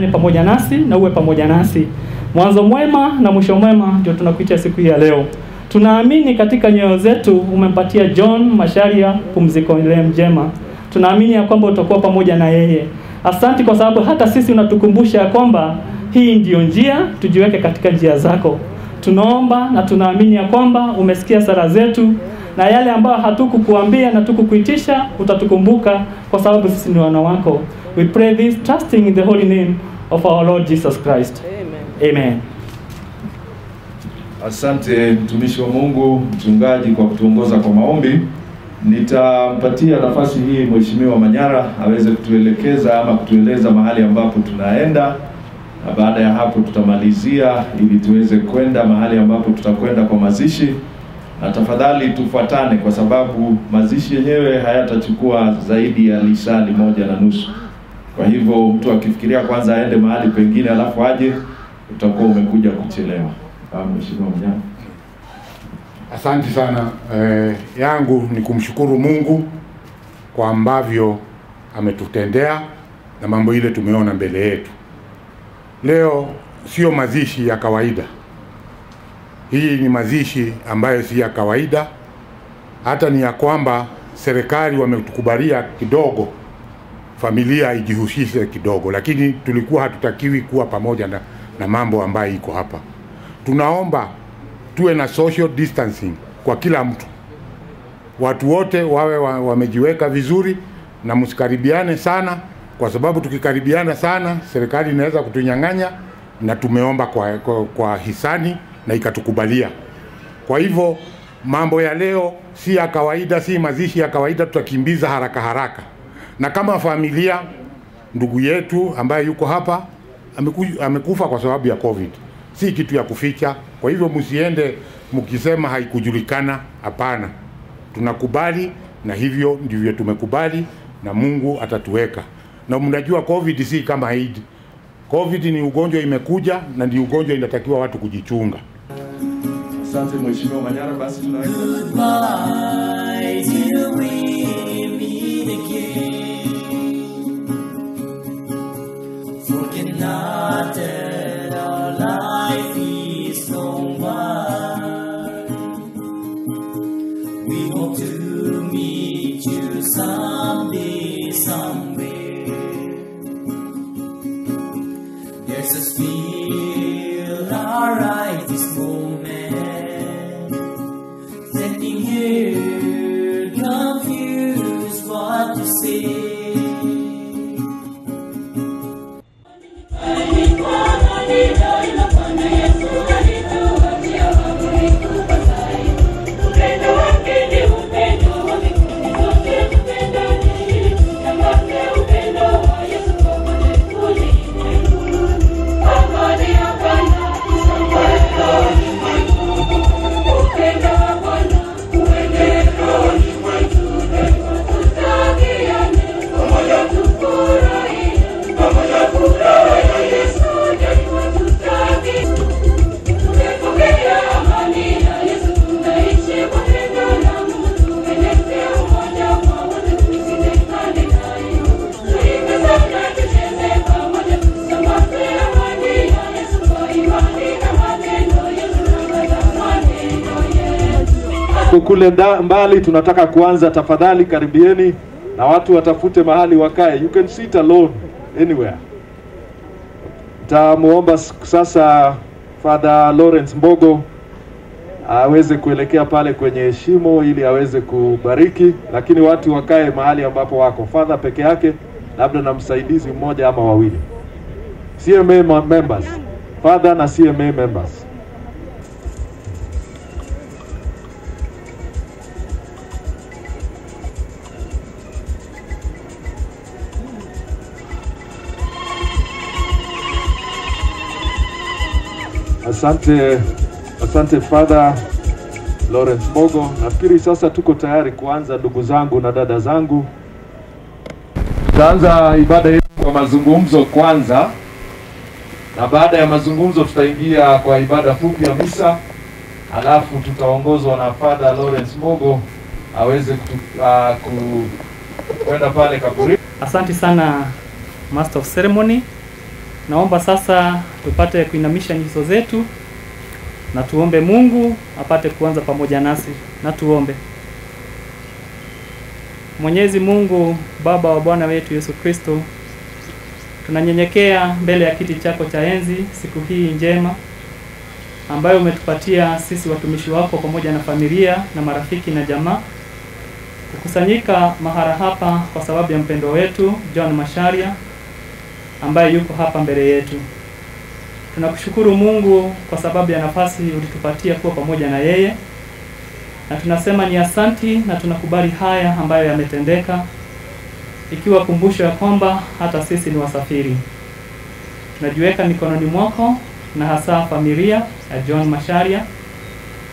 Ni pamoja nasi na uwe pamoja nasi. Mwanzo mwema na mwisho mwema ndio tunakuitia siku hii ya leo. Tunaamini katika nyoyo zetu umempatia John Macharia pumziko ile njema. Tunaamini ya kwamba utakuwa pamoja na yeye. Asante kwa sababu hata sisi unatukumbusha ya kwamba hii ndio njia, tujiweke katika njia zako. Tunaomba na tunaamini ya kwamba umesikia sala zetu na yale ambayo hatukukuambia na tukukuitisha utatukumbuka kwa sababu sisi ni wana wako. We pray this trusting in the holy name of our Lord Jesus Christ. Amen. Amen. Asante mtumishi wa Mungu, mchungaji kwa kutuongoza kwa maombi. Nitampatia nafasi hii Mheshimiwa Manyara aweze kutuelekeza ama kutueleza mahali ambapo tunaenda, na baada ya hapo tutamalizia ili tuweze kwenda mahali ambapo tutakwenda kwa mazishi. Na tafadhali tufuatane kwa sababu mazishi yenyewe hayatachukua zaidi ya lisali 1.5. Kwa hivyo mtu akifikiria kwanza aende mahali pengine alafu aje, utakuwa umekuja kuchelewa. Mheshimiwa Manyara. Asante sana. Yangu ni kumshukuru Mungu kwa ambavyo ametutendea na mambo ile tumeona mbele yetu. Leo sio mazishi ya kawaida. Hii ni mazishi ambayo si ya kawaida. Hata ni ya kwamba serikali wametukubalia kidogo familia ijihusishe kidogo, lakini tulikuwa hatutakiwi kuwa pamoja na mambo ambayo iko hapa. Tunaomba tuwe na social distancing kwa kila mtu. Watu wote wawe wamejiweka vizuri na msikaribiane sana, kwa sababu tukikaribiana sana serikali inaweza kutunyang'anya, na tumeomba kwa hisani na ikatukubalia. Kwa hivyo mambo ya leo si ya kawaida, si mazishi ya kawaida, tutakimbiza haraka. Na kama familia, ndugu yetu ambaye yuko hapa amekufa kwa sababu ya COVID. Si kitu ya kuficha. Kwa hivyo msiende mkisema haikujulikana. Hapana. Tunakubali, na hivyo ndivyo tumekubali, na Mungu atatuweka. Na mnajua COVID si kama AIDS. COVID ni ugonjwa imekuja, na ndio ugonjwa inatakiwa watu kujichunga. Asante Mheshimiwa Manyara, basi tunaweza. Goodbye till we meet again. Forget not that our life is over. We hope to meet you someday, somewhere. There's a feel alright this moment. Sitting here confused what to say. Kule mbali tunataka kuanza, tafadhali karibieni na watu watafute mahali wakae. You can sit alone anywhere. Nitamuomba sasa Father Lawrence Mbogo aweze kuelekea pale kwenye shimo ili aweze kubariki, lakini watu wakae mahali ambapo wako. Father peke yake, labda na msaidizi mmoja ama wawili. CMA members. Father na CMA members. Asante Father Lawrence Mbogo. Nafikiri sasa tuko tayari kuanza, ndugu zangu na dada zangu. Tutaanza ibada yetu kwa mazungumzo kwanza, na baada ya mazungumzo tutaingia kwa ibada fupi ya misa, alafu tutaongozwa na Father Lawrence Mbogo aweze kwenda pale kaburi. Asante sana Master of Ceremony. Naomba sasa tupate kuinamisha nyuso zetu na tuombe Mungu apate kuanza pamoja nasi. Na tuombe. Mwenyezi Mungu, Baba wa Bwana wetu Yesu Kristo, tunanyenyekea mbele ya kiti chako cha enzi siku hii njema ambayo umetupatia sisi watumishi wako pamoja na familia na marafiki na jamaa kukusanyika mahala hapa kwa sababu ya mpendo wetu John Masharia ambaye yuko hapa mbele yetu. Tunakushukuru Mungu kwa sababu ya nafasi ulitupatia kuwa pamoja na yeye. Na tunasema ni asanti na tunakubali haya ambayo yametendeka, ikiwa kumbusho ya kwamba hata sisi ni wasafiri. Tunajiweka mikononi mwako na hasa familia ya John Masharia.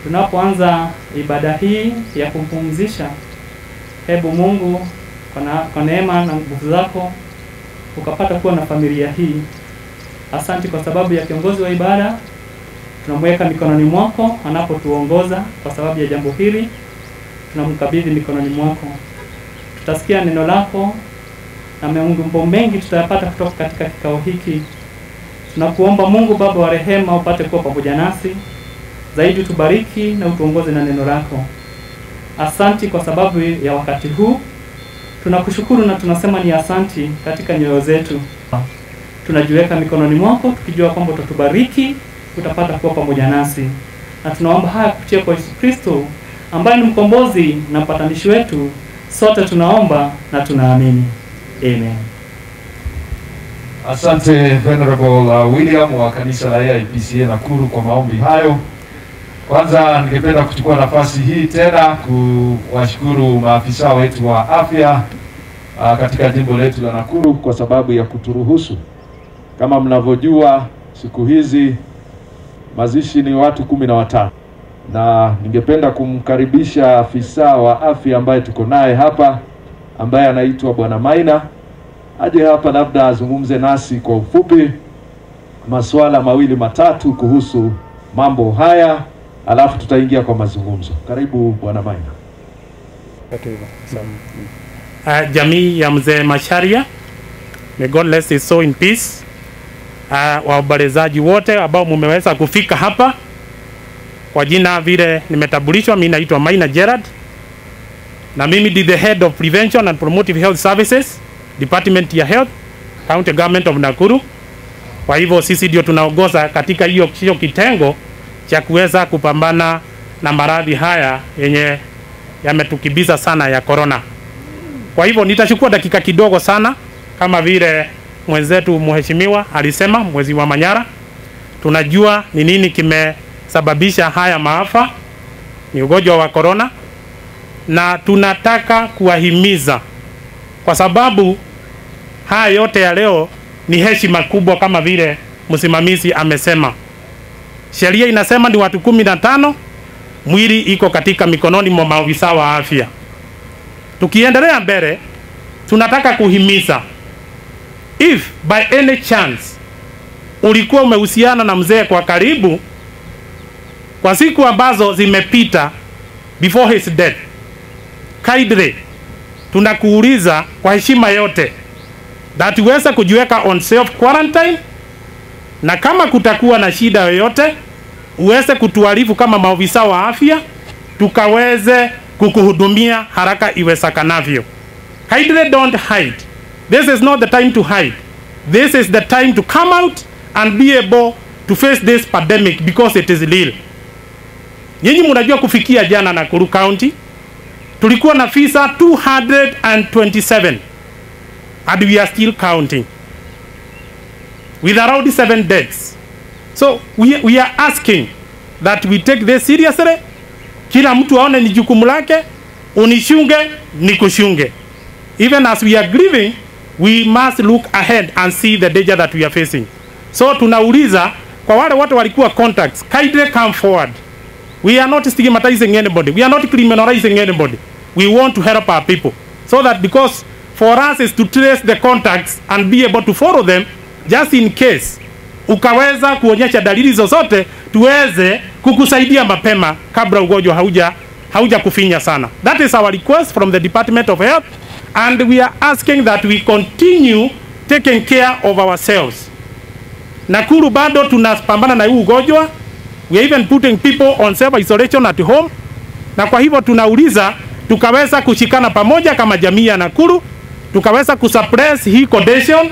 Tunapoanza ibada hii ya kumpumzisha, hebu Mungu kwa neema na nguvu zako ukapata kuwa na familia hii. Asanti kwa sababu ya kiongozi wa ibada. Tunamweka mikononi mwako anapotuongoza kwa sababu ya jambo hili. Tunamkabidhi mikononi mwako. Tutasikia neno lako na mambo mengi tutayapata kutoka katika kikao hiki. Tunakuomba Mungu Baba wa rehema upate kuwa pamoja nasi. Zaidi tubariki na utuongoze na neno lako. Asanti kwa sababu ya wakati huu. Tunakushukuru na tunasema ni asanti katika nyoyo zetu. Tunajiweka mikononi mwako tukijua kwamba utatubariki, utapata kuwa pamoja nasi. Na tunaomba haya kupitia kwa Yesu Kristo ambaye ni mkombozi na mpatanishi wetu. Sote tunaomba na tunaamini. Amen. Asante Venerable William wa kanisa la AIPCA Nakuru kwa maombi hayo. Kwanza ningependa kuchukua nafasi hii tena kuwashukuru maafisa wetu wa afya katika jimbo letu la Nakuru kwa sababu ya kuturuhusu. Kama mnavyojua siku hizi mazishi ni watu 15. Na ningependa kumkaribisha afisa wa afya ambaye tuko naye hapa ambaye anaitwa Bwana Maina. Aje hapa labda azungumze nasi kwa ufupi masuala mawili matatu kuhusu mambo haya, alafu tutaingia kwa mazungumzo. Karibu Bwana Maina. Jamii ya mzee Masharia, may God rest his soul in peace. Waombolezaji wote ambao mmeweza kufika hapa, kwa jina vile nimetambulishwa, mimi naitwa Maina Gerard na mimi ni the head of prevention and promotive health services department ya health county government of Nakuru. Kwa hivyo sisi ndio tunaongoza katika hiyo kitengo cha kuweza kupambana na maradhi haya yenye yametukibiza sana ya corona. Kwa hivyo nitachukua dakika kidogo sana, kama vile mwenzetu mheshimiwa alisema, mwezi wa Manyara. Tunajua ni nini kimesababisha haya maafa, ni ugonjwa wa corona, na tunataka kuwahimiza kwa sababu haya yote ya leo ni heshima kubwa. Kama vile msimamizi amesema, sheria inasema ni watu 15, mwili iko katika mikononi mwa maafisa wa afya. Tukiendelea mbele, tunataka kuhimiza, if by any chance ulikuwa umehusiana na mzee kwa karibu kwa siku ambazo zimepita before his death, kindly tunakuuliza kwa heshima yote that uweze kujiweka on self quarantine, na kama kutakuwa na shida yoyote uweze kutuarifu kama maafisa wa afya, tukaweze kukuhudumia haraka iwezekanavyo. Kindly don't hide. This is not the time to hide. This is the time to come out and be able to face this pandemic because it is real. Nyinyi mnajua kufikia jana Nakuru County tulikuwa na visa 227 and we are still counting with around 7 deaths. So we are asking that we take this seriously. Kila mtu aone ni jukumu lake, unishunge nikushunge. Even as we are grieving, we must look ahead and see the danger that we are facing. So tunauliza kwa wale watu walikuwa contacts, kindly come forward. We are not stigmatizing anybody. We are not criminalizing anybody. We want to help our people. So that because for us is to trace the contacts and be able to follow them just in case ukaweza kuonyesha dalili zozote, tuweze kukusaidia mapema kabla ugonjwa hauja kufinya sana. That is our request from the Department of Health, and we are asking that we continue taking care of ourselves. Nakuru bado tunapambana na huu ugonjwa. We are even putting people on self-isolation at home. Na kwa hivyo tunauliza, tukaweza kushikana pamoja kama jamii ya Nakuru, tukaweza kusuppress hii condition,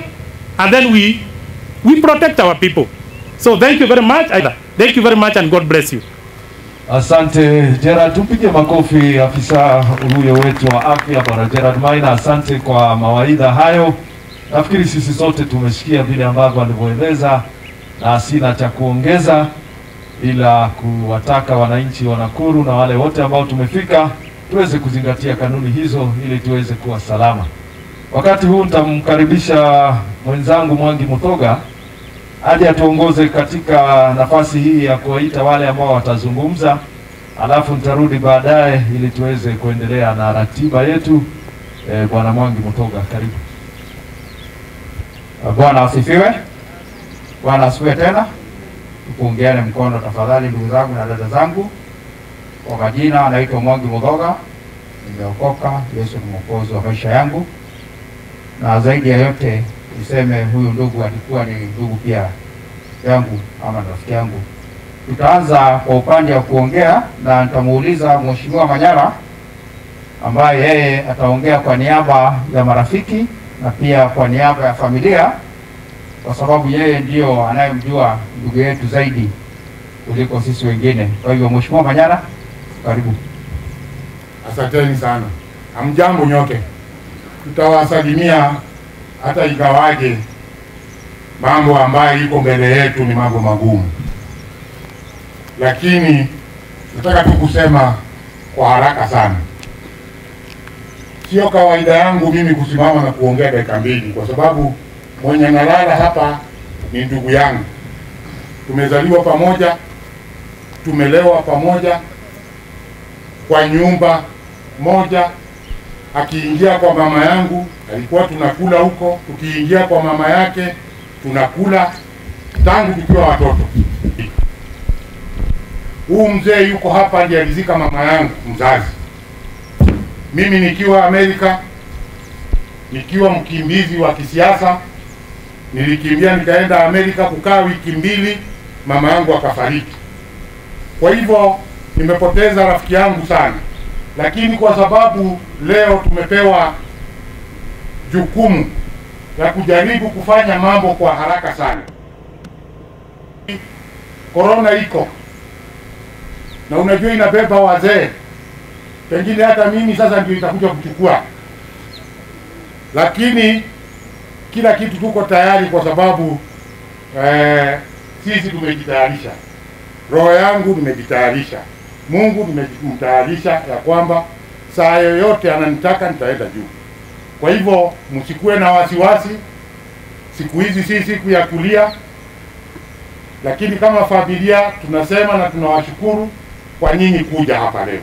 and then we protect our people. So thank you very much. Thank you very much and God bless you. Asante Gerard, tupige makofi afisa huyo wetu wa afya Bwana Gerard Maina. Asante kwa mawaidha hayo. Nafikiri sisi sote tumesikia vile ambavyo alivyoeleza, na sina cha kuongeza ila kuwataka wananchi wa Nakuru na wale wote ambao tumefika tuweze kuzingatia kanuni hizo ili tuweze kuwa salama. Wakati huu nitamkaribisha mwenzangu Mwangi Muthoga aje atuongoze katika nafasi hii ya kuwaita wale ambao watazungumza, alafu nitarudi baadaye ili tuweze kuendelea na ratiba yetu. Bwana Mwangi Muthoga, karibu. Bwana asifiwe. Bwana asifiwe tena. Tupungiane mkono tafadhali ndugu zangu na dada zangu. Kwa majina naitwa Mwangi Muthoga. Nimeokoka, Yesu ni mwokozi wa maisha yangu. Na zaidi ya yote niseme huyu ndugu alikuwa ni ndugu pia yangu ama rafiki yangu. Tutaanza kwa upande wa kuongea na nitamuuliza Mheshimiwa Manyara ambaye yeye ataongea kwa niaba ya marafiki na pia kwa niaba ya familia, kwa sababu yeye ndio anayemjua ndugu yetu zaidi kuliko sisi wengine. Kwa hivyo Mheshimiwa Manyara, karibu. Asanteni sana. Hamjambo nyote. Tutawasalimia hata ingawaje mambo ambayo iko mbele yetu ni mambo magumu. Lakini nataka tu kusema kwa haraka sana. Sio kawaida yangu mimi kusimama na kuongea dakika mbili, kwa sababu mwenye nalala hapa ni ndugu yangu. Tumezaliwa pamoja, tumelewa pamoja kwa nyumba moja. Akiingia kwa mama yangu alikuwa tunakula huko, tukiingia kwa mama yake tunakula tangu tukiwa watoto. Huu mzee yuko hapa ndiye alizika mama yangu mzazi. Mimi nikiwa Amerika, nikiwa mkimbizi wa kisiasa, nilikimbia nikaenda Amerika kukaa wiki mbili, mama yangu akafariki. Kwa hivyo nimepoteza rafiki yangu sana. Lakini kwa sababu leo tumepewa jukumu la kujaribu kufanya mambo kwa haraka sana. Corona iko. Na unajua inabeba wazee. Pengine hata mimi sasa ndio itakuja kuchukua. Lakini kila kitu tuko tayari kwa sababu sisi tumejitayarisha. Roho yangu nimejitayarisha. Mungu nimemtayarisha ya kwamba saa yoyote ananitaka nitaenda juu. Kwa hivyo msikuwe na wasiwasi. Siku hizi si siku ya kulia. Lakini kama familia tunasema na tunawashukuru kwa nyinyi kuja hapa leo.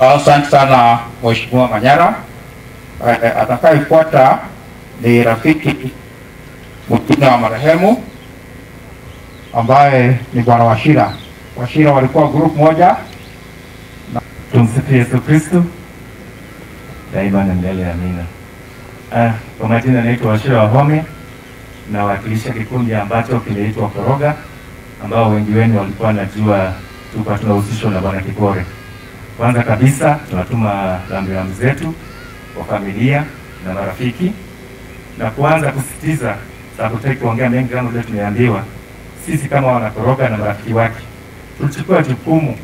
Asante sana Mheshimiwa Manyara. Atakayefuata ni rafiki mwingine wa marehemu ambaye ni Bwana Wachira. Wachira walikuwa group moja. Tumsifu Yesu Kristo. Daima na milele amina. Kwa majina naitwa Wachira Wahome, na wakilisha kikundi ambacho kinaitwa Koroga, ambao wengi wenu walikuwa najua tulikuwa tunahusishwa na Bwana Kikore. Kwanza kabisa tunatuma rambirambi zetu kwa familia na marafiki, na kuanza kusisitiza, sababu tutaki kuongea mengi kama vile tumeambiwa, sisi kama Wanakoroga na marafiki wake tulichukua jukumu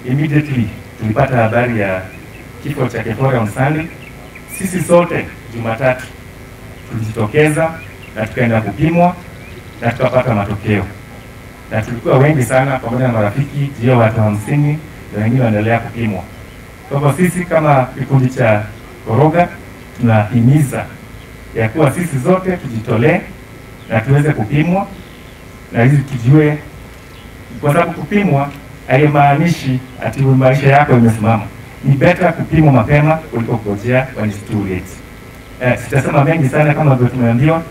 immediately tulipata habari ya kifo cha Kikore on Sunday. Sisi sote Jumatatu tulijitokeza na tukaenda kupimwa na tukapata matokeo, na tulikuwa wengi sana pamoja na marafiki, jio watu 50 na wengine wanaendelea kupimwa. Kwa hivyo sisi kama kikundi cha Koroga tunahimiza ya kuwa sisi zote tujitolee na tuweze kupimwa, na hizi tujue, kwa sababu kupimwa haimaanishi ati maisha yako imesimama. Ni better kupimwa mapema kuliko kungojea when it's too late. Sitasema mengi sana kama vile tumeambiwa,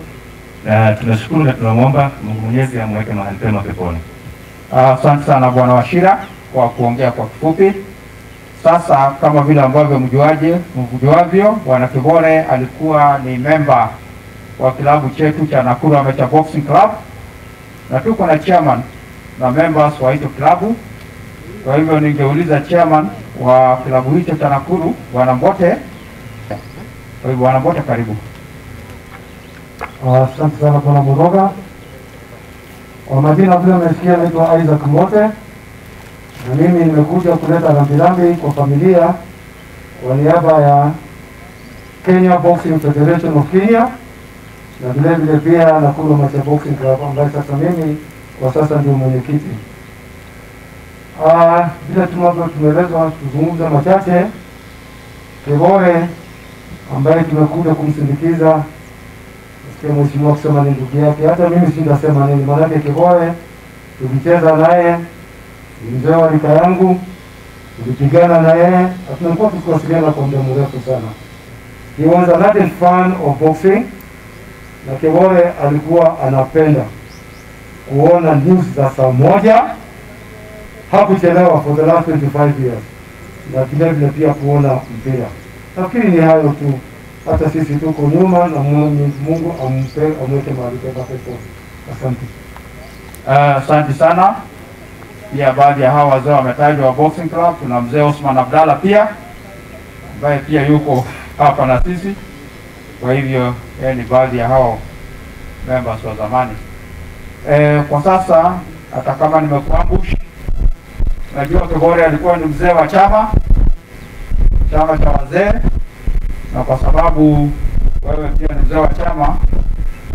na tunashukuru na tunamwomba Mungu Mwenyezi amweke mahali pema peponi. Asante sana Bwana Wachira kwa kuongea kwa kifupi. Sasa kama vile ambavyo mjuavyo, Bwana Kibore alikuwa ni member wa kilabu chetu cha Nakuru Amateur Boxing Club, na tuko na chairman na members wa hicho kilabu. Kwa hivyo ningeuliza chairman wa kilabu hicho cha Nakuru, Bwana Mbote. Kwa hivyo Bwana Mbote, karibu. Asante sana Bwana Mudoga. Kwa majina vile mmesikia, naitwa Isaac Mbote, na mimi nimekuja kuleta rambirambi kwa familia kwa niaba ya Kenya Boxing Federation of Kenya na vile vile pia Nakuru Amateur Boxing Club ambaye sasa mimi kwa sasa ndio mwenyekiti. Bila tumeelezwa tuzungumze machache. Kibore ambaye tumekuja kumsindikiza, nasikia mheshimiwa kusema ni ndugu yake, hata mimi sindasema nini, maanake Kibore tulicheza naye, mzee wa rika yangu, tulipigana na yeye, tumekuwa tukiwasiliana kwa muda mrefu sana. He was a noted fan of boxing, na Kibore alikuwa anapenda kuona news za saa moja, hakuchelewa for the last 25 years, na vile vile pia kuona mpira. Nafikiri ni hayo tu, hata sisi tuko nyuma, na Mungu amweke mahali pema peponi. Asante. Asante sana. Pia baadhi ya hawa wazee wametajwa wa Boxing Club. Kuna mzee Osman Abdalla pia ambaye pia yuko hapa na sisi. Kwa hivyo ni baadhi ya hao members wa zamani. Kwa sasa hata kama nimekuambusha, najua Kibore alikuwa ni mzee wa chama cha wazee, na kwa sababu wewe pia ni mzee wa chama,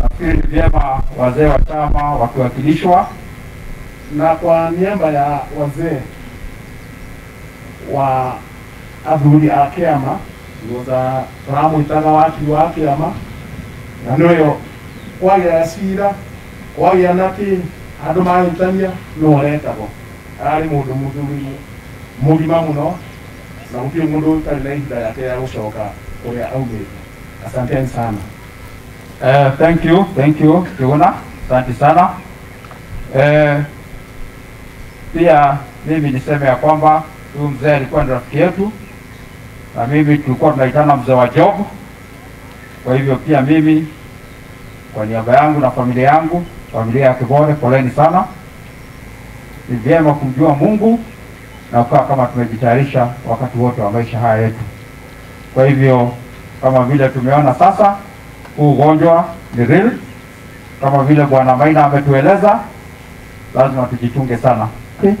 nafikiri ni vyema wazee wa chama wakiwakilishwa. Na kwa niaba ya wazee wa athuri a kiama gutha turamwitaga waki wa kiama, na noyo kwagia cira kwagia naki andu mahitania no retagwo ari mundu mugima muno, na gutiri mundu utari na ihinda yake ya gucoka uria aumite. Asanteni sana. Thank you Kiguna, asante sana. Pia mimi niseme ya kwamba huyu mzee alikuwa ni rafiki yetu, na mimi tulikuwa tunaitana mzee wa job. Kwa hivyo pia mimi kwa niaba yangu na familia yangu, familia ya Kibore, poleni sana. Ni vyema kumjua Mungu na kukaa kama tumejitayarisha wakati wote wa maisha haya yetu. Kwa hivyo kama vile tumeona sasa, huu ugonjwa ni real, kama vile Bwana Maina ametueleza, lazima tujichunge sana. Okay.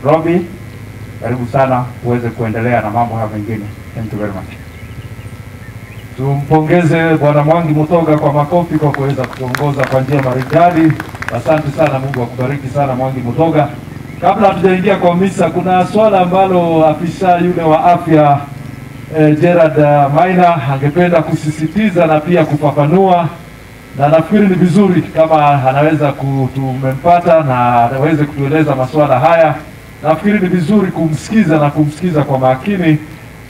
Robi, karibu sana uweze kuendelea na mambo haya mengine. Thank you very much. Tumpongeze Bwana Mwangi Mutoga kwa makofi kwa kuweza kuongoza kwa njia maridadi. Asante sana, Mungu akubariki sana Mwangi Mutoga. Kabla hatujaingia kwa misa, kuna swala ambalo afisa yule wa afya Gerard Maina angependa kusisitiza na pia kufafanua, na nafikiri ni vizuri kama anaweza tumempata na aweze kutueleza masuala haya. Nafikiri ni vizuri kumsikiza na kumsikiza kwa makini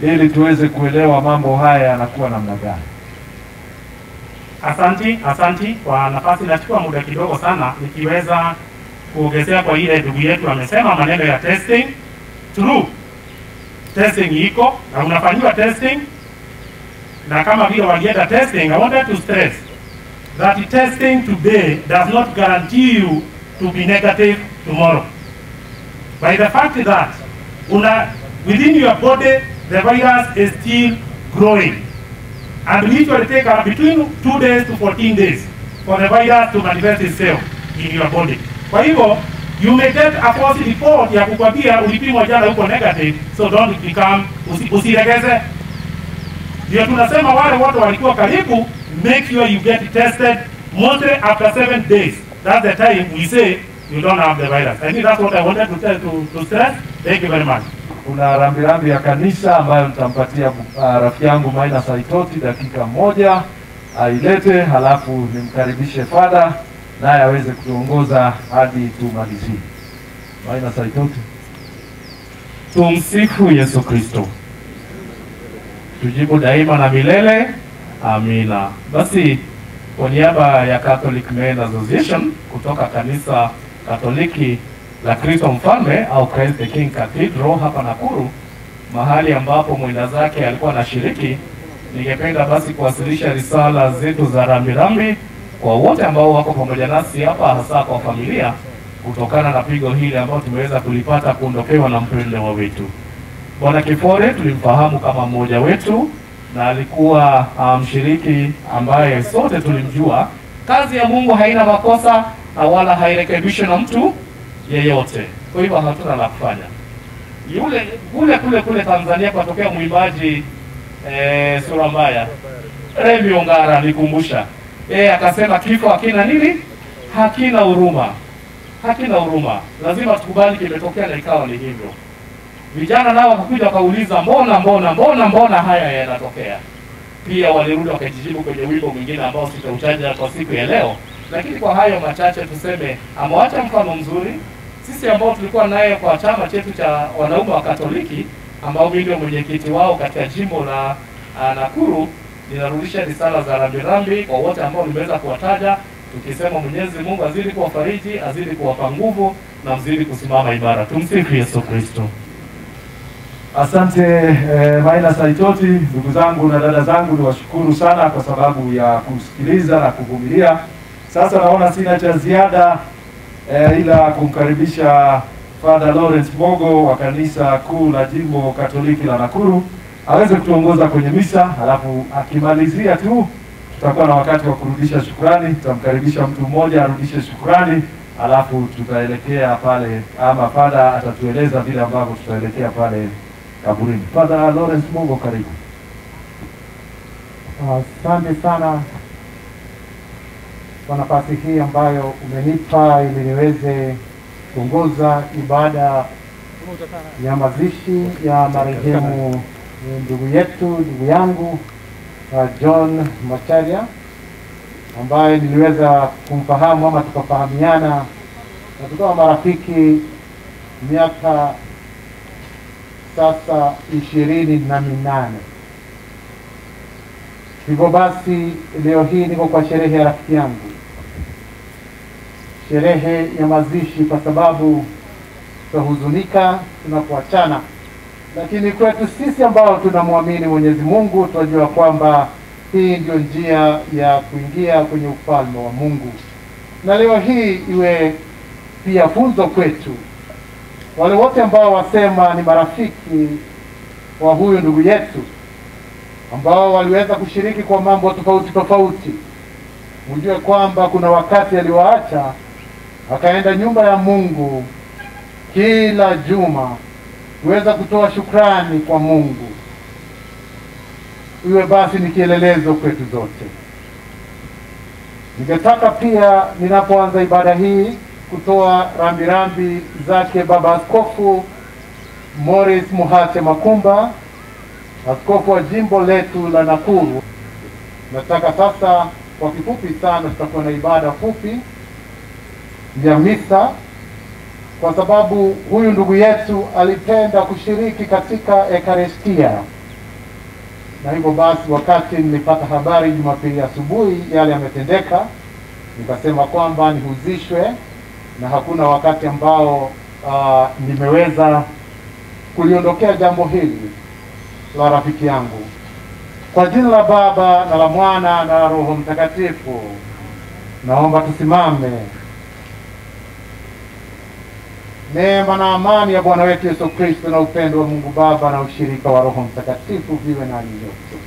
ili tuweze kuelewa mambo haya yanakuwa namna gani. Asanti kwa nafasi. Nachukua muda kidogo sana nikiweza kuongezea kwa ile ndugu yetu amesema maneno ya testing. True, testing iko na unafanyiwa testing, na kama vile walienda testing, I wanted to stress that testing today does not guarantee you to be negative tomorrow. By the fact that within your body the virus is still growing, and we usually take between 2 days to 14 days for the virus to manifest itself in your body. Kwa hivyo you may get a false report ya kukwambia ulipimwa jana uko negative, so don't become usiregeze. Ndio tunasema wale wote walikuwa karibu, make sure you get tested mostly after 7 days. That's the time we say you don't have the virus. I think that's what I wanted to stress. Thank you very much. Kuna rambirambi ya kanisa ambayo nitampatia rafiki yangu Maina Saitoti dakika moja ailete, halafu nimkaribishe Fada naye aweze kutuongoza hadi tumalizie. Maina Saitoti. Tumsifu Yesu Kristo. Tujibu daima na milele. Amina. Basi kwa niaba ya Catholic Men Association kutoka kanisa Katoliki la Kristo Mfalme au Christ the King Cathedral hapa Nakuru, mahali ambapo mwenda zake alikuwa anashiriki, ningependa basi kuwasilisha risala zetu za rambirambi kwa wote ambao wako pamoja nasi hapa, hasa kwa familia, kutokana na pigo hili ambao tumeweza kulipata kuondokewa na mpendwa wetu. Bwana Kifore tulimfahamu kama mmoja wetu na alikuwa mshiriki ambaye sote tulimjua. Kazi ya Mungu haina makosa na wala hairekebishwi na mtu yeyote. Kwa hivyo hatuna la kufanya. Kule Tanzania kwatokea mwimbaji sura mbaya Remi Ongara alikumbusha. Akasema kifo hakina nini? Hakina huruma. Hakina huruma. Lazima tukubali kimetokea na ikawa ni hivyo. Vijana nao wakakuja wakauliza mbona haya yanatokea. Pia walirudi wakajijibu kwenye wimbo mwingine ambao sitautaja kwa siku ya leo. Lakini kwa hayo machache tuseme amewacha mfano mzuri. Sisi ambao tulikuwa naye kwa chama chetu cha wanaume wa Katoliki, ambao mimi ndio mwenyekiti wao katika jimbo la Nakuru, ninarudisha risala za rambirambi kwa wote ambao nimeweza kuwataja, tukisema Mwenyezi Mungu azidi kuwafariji, azidi kuwapa nguvu na mzidi kusimama imara. Tumsifu Yesu Kristo. Asante Maina Saitoti. Ndugu zangu na dada zangu, niwashukuru sana kwa sababu ya kusikiliza na kuvumilia. Sasa naona sina cha ziada ila kumkaribisha Father Lawrence Mogo wa kanisa kuu la jimbo Katoliki la Nakuru aweze kutuongoza kwenye misa, halafu akimalizia tu tutakuwa na wakati wa kurudisha shukrani. Tutamkaribisha mtu mmoja arudishe shukrani, halafu tutaelekea pale, ama Father atatueleza vile ambavyo tutaelekea pale kaburini. Father Lawrence Mogo, karibu. Asante sana kwa nafasi hii ambayo umenipa ili niweze kuongoza ibada ya mazishi ya marehemu ndugu yangu John Macharia, ambaye niliweza kumfahamu ama tukafahamiana na tukawa marafiki miaka sasa 28. Hivyo basi leo hii niko kwa sherehe ya rafiki yangu, sherehe ya mazishi, kwa sababu tunahuzunika tunapoachana, lakini kwetu sisi ambao tunamwamini Mwenyezi Mungu tunajua kwamba hii ndio njia ya kuingia kwenye ufalme wa Mungu. Na leo hii iwe pia funzo kwetu, wale wote ambao wasema ni marafiki wa huyu ndugu yetu, ambao waliweza kushiriki kwa mambo tofauti, mjue kwamba kuna wakati aliwaacha akaenda nyumba ya Mungu kila juma kuweza kutoa shukrani kwa Mungu. Iwe basi ni kielelezo kwetu zote. Ningetaka pia ninapoanza ibada hii kutoa rambirambi zake Baba Askofu Morris Muhate Makumba, askofu wa jimbo letu la Nakuru. Nataka sasa kwa kifupi sana tutakuwa na ibada fupi ya misa, kwa sababu huyu ndugu yetu alipenda kushiriki katika Ekaristia. Na hivyo basi wakati nilipata habari Jumapili asubuhi yale yametendeka, nikasema kwamba nihuzishwe, na hakuna wakati ambao nimeweza kuliondokea jambo hili la rafiki yangu. Kwa jina la Baba na la Mwana na la Roho Mtakatifu, naomba tusimame. Neema na amani ya Bwana wetu Yesu Kristo na upendo wa Mungu Baba na ushirika wa Roho Mtakatifu viwe nanyi nyote.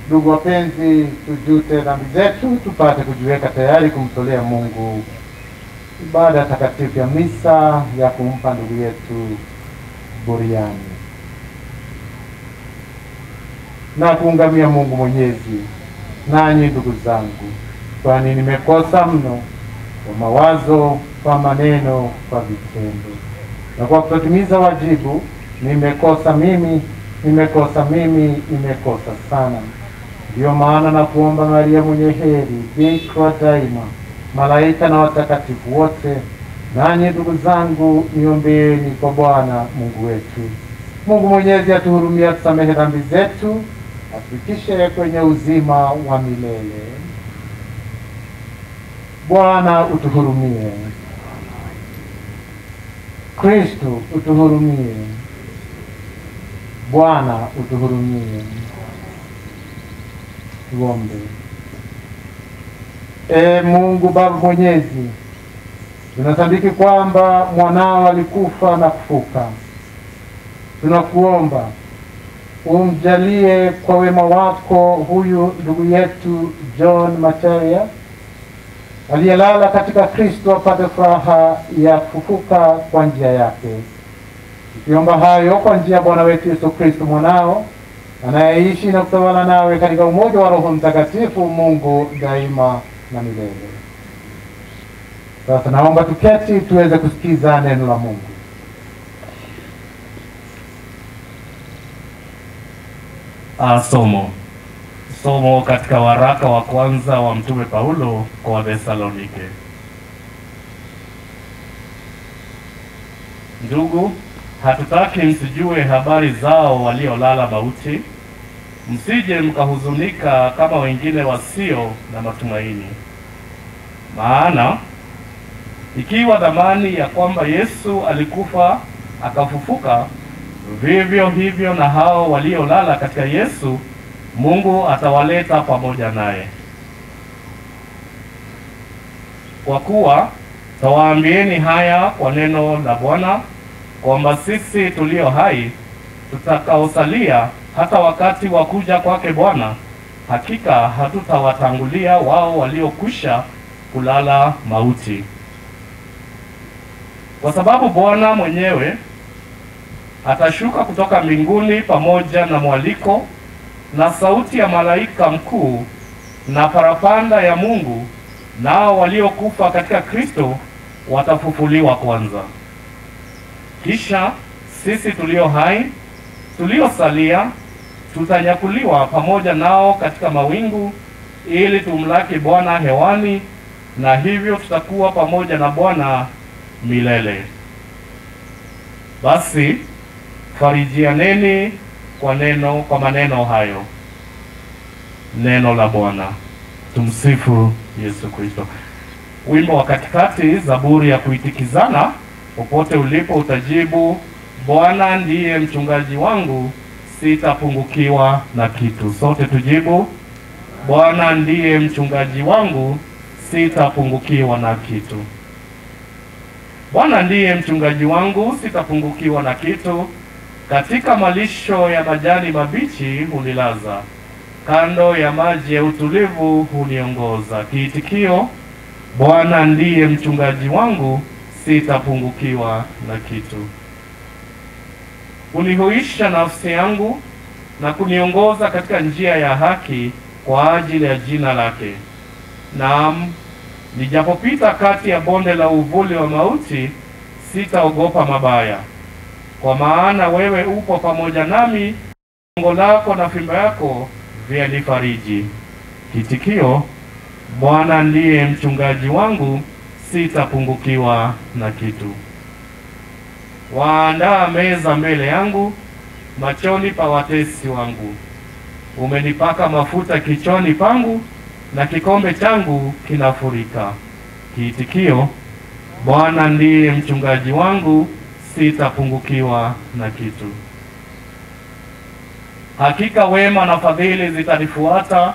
Ndugu wapenzi, tujute dhambi zetu tupate kujiweka tayari kumtolea Mungu ibada takatifu ya misa ya kumpa ndugu yetu buriani, na kuungamia Mungu Mwenyezi. Nanyi ndugu zangu, kwani nimekosa mno kwa mawazo, kwa maneno, kwa vitendo na kwa kutotimiza wajibu. Nimekosa mimi sana. Ndiyo maana na kuomba Maria mwenye heri, bikira daima, malaika na watakatifu wote, nanyi ndugu zangu niombeeni kwa Bwana Mungu wetu. Mungu Mwenyezi atuhurumie, atusamehe dhambi zetu, atufikishe kwenye uzima wa milele. Bwana utuhurumie. Kristo utuhurumie. Bwana utuhurumie. Tuombe. Mungu Baba Mwenyezi, tunasadiki kwamba mwanao alikufa na kufuka. Tunakuomba umjalie kwa wema wako huyu ndugu yetu John Macharia aliyelala katika Kristo apate furaha ya kufufuka kwa njia yake. Tukiomba hayo kwa njia ya Bwana wetu Yesu Kristo mwanao anayeishi na kutawala nawe katika umoja wa Roho Mtakatifu, Mungu daima na milele. Sasa naomba tuketi tuweze kusikiza neno la Mungu. Somo katika waraka wa kwanza wa Mtume Paulo kwa Wathesalonike. Ndugu, hatutaki msijue habari zao waliolala mauti, msije mkahuzunika kama wengine wasio na matumaini. Maana ikiwa dhamani ya kwamba Yesu alikufa akafufuka, vivyo hivyo na hao waliolala katika Yesu Mungu atawaleta pamoja naye. Kwa kuwa tawaambieni haya kwa neno la Bwana, kwamba sisi tulio hai tutakaosalia hata wakati wa kuja kwake Bwana, hakika hatutawatangulia wao waliokwisha kulala mauti. Kwa sababu Bwana mwenyewe atashuka kutoka mbinguni pamoja na mwaliko na sauti ya malaika mkuu na parapanda ya Mungu, nao waliokufa katika Kristo watafufuliwa kwanza. Kisha sisi tulio hai tuliosalia tutanyakuliwa pamoja nao katika mawingu ili tumlaki Bwana hewani, na hivyo tutakuwa pamoja na Bwana milele. Basi farijianeni kwa maneno hayo. Neno la Bwana. Tumsifu Yesu Kristo. Wimbo wa katikati, zaburi ya kuitikizana. Popote ulipo utajibu, Bwana ndiye mchungaji wangu, sitapungukiwa na kitu. Sote tujibu, Bwana ndiye mchungaji wangu, sitapungukiwa na kitu. Bwana ndiye mchungaji wangu, sitapungukiwa na kitu. Katika malisho ya majani mabichi hunilaza, kando ya maji ya utulivu huniongoza. Kiitikio, Bwana ndiye mchungaji wangu, sitapungukiwa na kitu. Unihuisha nafsi yangu na kuniongoza katika njia ya haki kwa ajili ya jina lake. Naam, nijapopita kati ya bonde la uvuli wa mauti, sitaogopa mabaya, kwa maana wewe upo pamoja nami, gongo lako na fimbo yako vyanifariji. Kitikio, Bwana ndiye mchungaji wangu, sitapungukiwa na kitu. Waandaa meza mbele yangu, machoni pa watesi wangu. Umenipaka mafuta kichwani pangu, na kikombe changu kinafurika. Kiitikio, Bwana ndiye mchungaji wangu, sitapungukiwa na kitu. Hakika wema na fadhili zitanifuata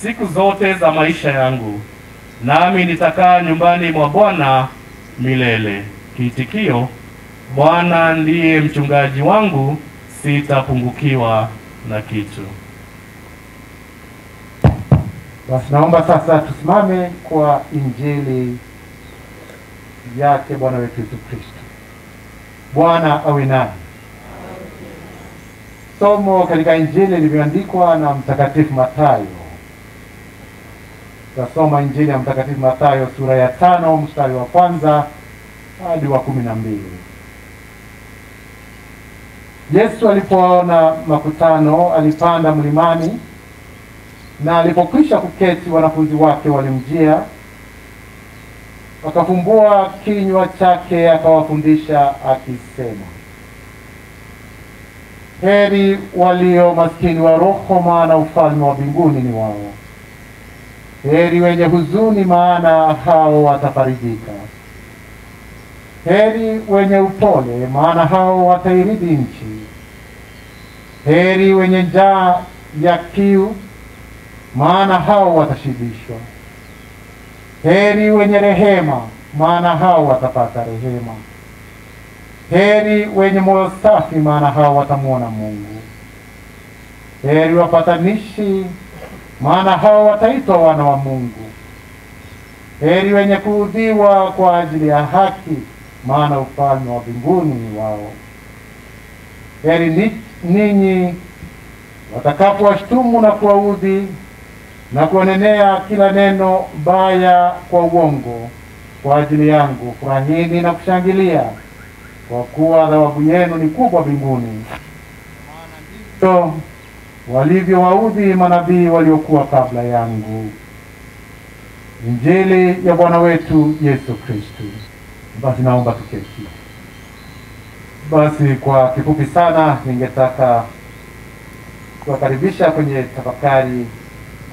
siku zote za maisha yangu, nami nitakaa nyumbani mwa Bwana milele. Kiitikio, Bwana ndiye mchungaji wangu, sitapungukiwa na kitu. Basi naomba sasa tusimame kwa injili yake Bwana wetu Yesu Kristo. Bwana awe nanyi. Somo katika injili lililoandikwa na Mtakatifu Mathayo. Tutasoma injili ya Mtakatifu Mathayo sura ya 5 mstari wa 1 hadi wa 12. Yesu alipoona makutano alipanda mlimani, na alipokwisha kuketi wanafunzi wake walimjia. Akafumbua kinywa chake akawafundisha akisema, heri walio maskini wa roho, maana ufalme wa mbinguni ni wao. Heri wenye huzuni, maana hao watafarijika. Heri wenye upole, maana hao watairithi nchi. Heri wenye njaa ya kiu, maana hao watashibishwa. Heri wenye rehema, maana hao watapata rehema. Heri wenye moyo safi, maana hao watamwona Mungu. Heri wapatanishi, maana hao wataitwa wana wa Mungu. Heri wenye kuudhiwa kwa ajili ya haki, maana ufalme wa mbinguni ni wao. Heri ninyi watakapowashtumu na kuwaudhi na kuonenea kila neno baya kwa uongo kwa ajili yangu. Furahini na kushangilia, kwa kuwa thawabu yenu ni kubwa mbinguni. Maana ndivyo walivyowaudhi manabii waliokuwa kabla yangu. Injili ya Bwana wetu Yesu Kristo. Basi naomba tuketi. Basi kwa kifupi sana ningetaka kuwakaribisha kwenye tafakari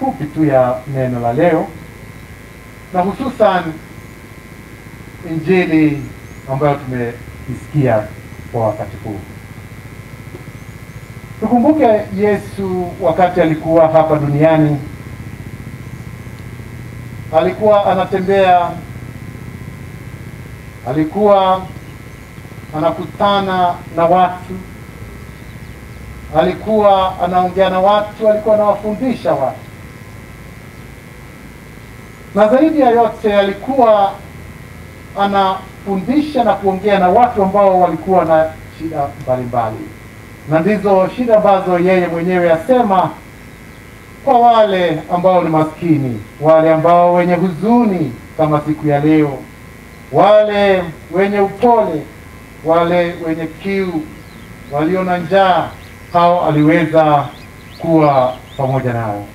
fupi tu ya neno la leo, na hususan injili ambayo tumeisikia kwa wakati huu. Tukumbuke Yesu wakati alikuwa hapa duniani, alikuwa anatembea, alikuwa anakutana na watu, alikuwa anaongea na watu, alikuwa anawafundisha watu, na zaidi ya yote alikuwa anafundisha na kuongea na watu ambao walikuwa na shida mbalimbali, na ndizo shida ambazo yeye mwenyewe asema kwa wale ambao ni maskini, wale ambao wenye huzuni kama siku ya leo, wale wenye upole, wale wenye kiu, walio na njaa, hao aliweza kuwa pamoja nao.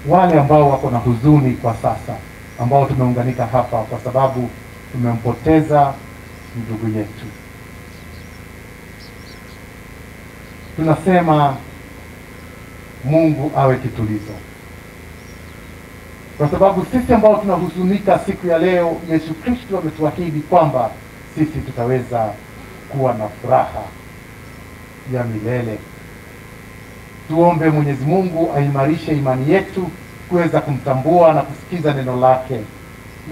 Wale ambao wako na huzuni kwa sasa, ambao tumeunganika hapa kwa sababu tumempoteza ndugu yetu, tunasema Mungu awe kitulizo, kwa sababu sisi ambao tunahuzunika siku ya leo, Yesu Kristo ametuahidi kwamba sisi tutaweza kuwa na furaha ya milele. Tuombe Mwenyezi Mungu aimarishe imani yetu kuweza kumtambua na kusikiza neno lake,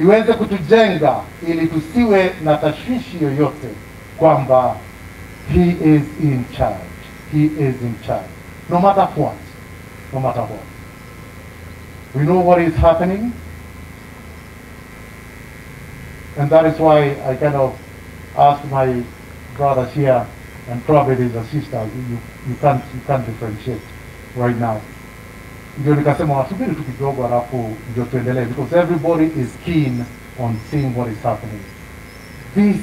liweze kutujenga ili tusiwe na tashwishi yoyote kwamba he is in charge. He is in charge. No matter what. No matter what. We know what is happening. And that is why I kind of asked my brothers here, and probably there's a sister, you can't differentiate right now. Ndio nikasema wasubiri tu kidogo alafu ndio tuendelee, because everybody is keen on seeing what is happening. This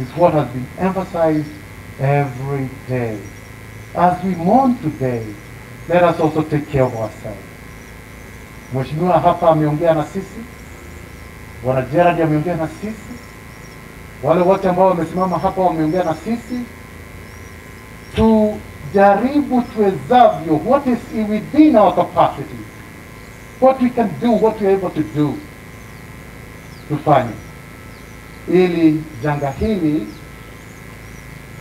is what has been emphasized every day. As we mourn today, let us also take care of ourselves. Mheshimiwa hapa ameongea na sisi, Bwana Gerard ameongea na sisi, wale wote ambao wamesimama hapa wameongea na sisi. Tujaribu tuwezavyo, what is within our capacity, what we can do, what we are able to do, tufanye ili janga hili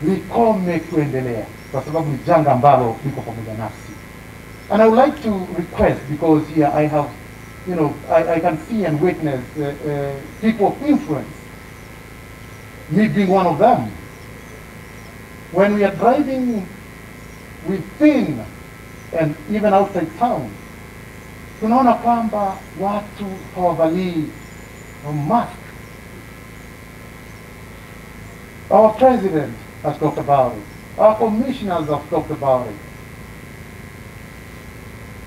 likome kuendelea, kwa sababu ni janga ambalo liko pamoja nasi. And I would like to request, because here I have, you know, I can see and witness people of influence, me being one of them. When we are driving within and even outside town, tunaona kwamba watu hawavalii mask. Our president has talked about it. Our commissioners have talked about it.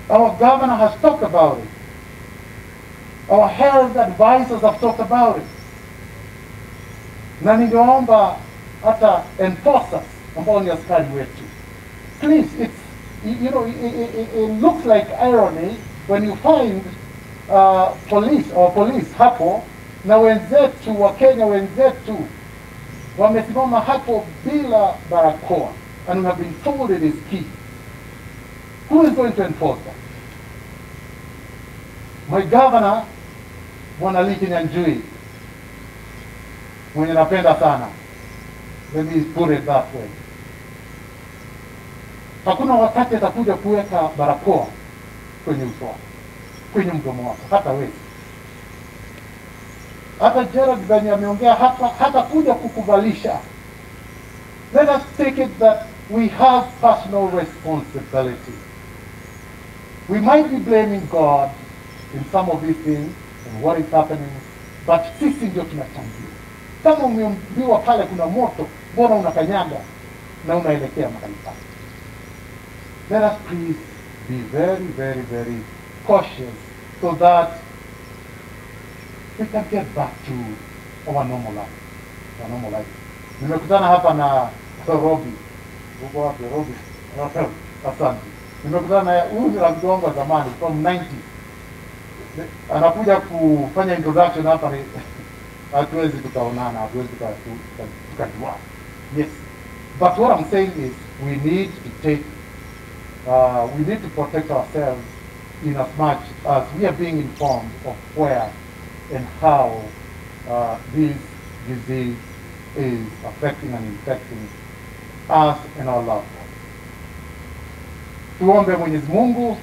Our governor has talked about it. Our health advisors have talked about it. Na ningeomba hata enforcers ambao ni askari wetu, please, it's, you know, it looks like irony when you find police hapo na wenzetu wa Kenya, wenzetu wamesimama hapo bila barakoa, and we have been told it is key. Who is going to enforce that? My governor, Bwana Lee Kinyanjui, mwenye napenda sana, let me put it that way. Hakuna wakati atakuja kuweka barakoa kwenye uso wako, kwenye mdomo wako, hata wewe. Hata Gerald Benya ameongea hapa, hata kuja kukuvalisha. Let us take it that we have personal responsibility. We might be blaming God in some of these things and what is happening, but sisi ndio tunachangia. Kama umeambiwa pale kuna moto, mbona unakanyaga na unaelekea mahali pale? Let us please be very, very, very cautious so that we can get back to our normal life. Our normal life. Nimekutana hapa na Robi. Uko wapi Robi? Rafael, asante. Nimekutana na huyu ni rafiki wangu wa zamani from 90. Anakuja kufanya introduction hapa, ni hatuwezi tukaonana, hatuwezi tukajua. Yes. But what I'm saying is we need to protect ourselves in as much as we are being informed of where and how this disease is affecting and infecting us and our loved ones. Tuombe Mwenyezi Mungu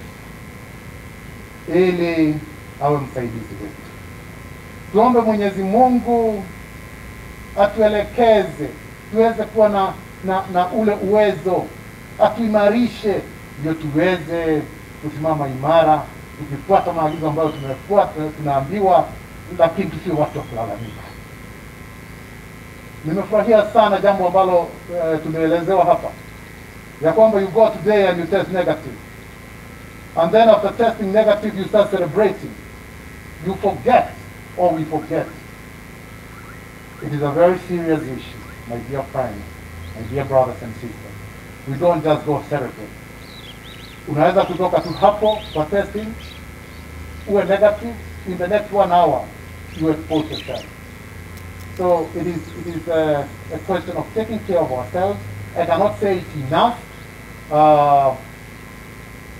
ili awe msaidizi wetu. Tuombe Mwenyezi Mungu atuelekeze, tuweze kuwa na ule uwezo, atuimarishe ndio tuweze kusimama imara, tukifuata maagizo ambayo tunaambiwa, lakini tusiwe watu wa kulalamika. Nimefurahia sana jambo ambalo tumeelezewa hapa, ya kwamba you go today and you test negative, and then after testing negative you start celebrating. You forget, or we forget. It is a very serious issue, my dear friends, my dear brothers and sisters. We don't just go celebrate. Unaweza kutoka tu hapo for testing, uwe negative, in the next 1 hour you expose yourself. So it is a question of taking care of ourselves. I cannot say it enough.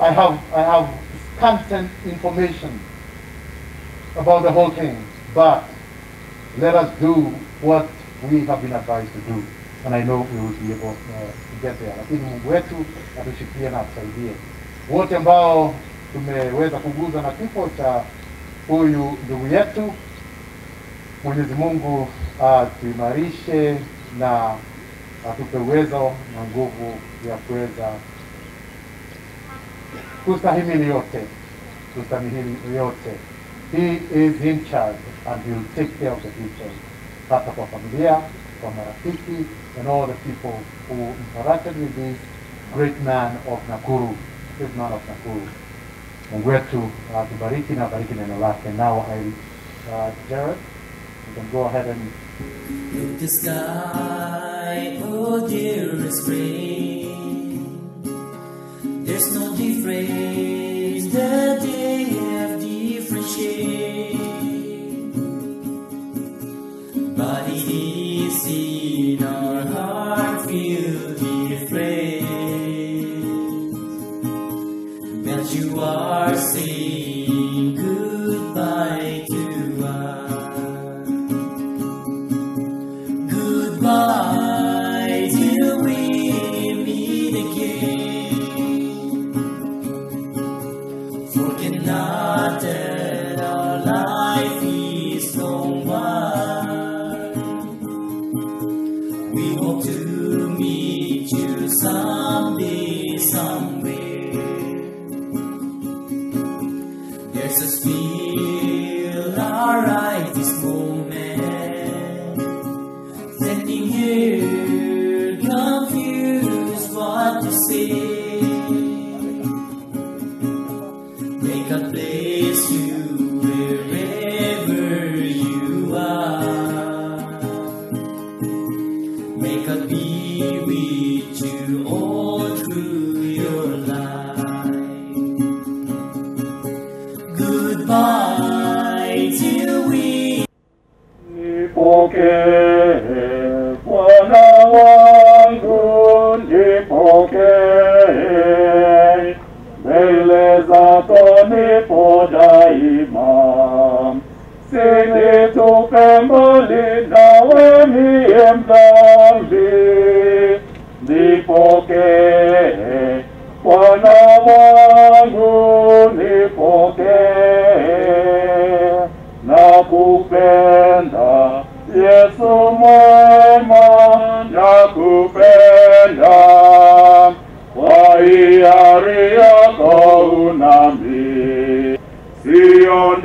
I have scant information about the whole thing, but let us do what we have been advised to do, and I know we will be able to get there. Lakini Mungu wetu atushikilie na atusaidie. Wote ambao tumeweza kuguza na kifo cha huyu ndugu yetu, Mwenyezi Mungu atuimarishe na atupe uwezo na nguvu ya kuweza kustahimili yote. He is in charge and he will take care of the details. Hata kwa familia, kwa marafiki, and all the people who interacted with this great man of Nakuru. Mungu wetu tubariki na bariki neno lake. Now Jared, you can go ahead and look the sky, oh dearest rain. There's no difference, the day have different shade, but it is in our heart feel different, that you are saying goodbye to us. Goodbye till we meet again. Forget not that our life is gone by. We hope to meet you someday, somewhere. There's a feel alright this moment, standing here confused what to say. Make a place you wherever you are. Make a be with you all through your life. Goodbye till we Nipokee Bwana wangu, nipokee mbele zako nipo daima, sinitupe mbali nawe mie mdhambi. Nipokee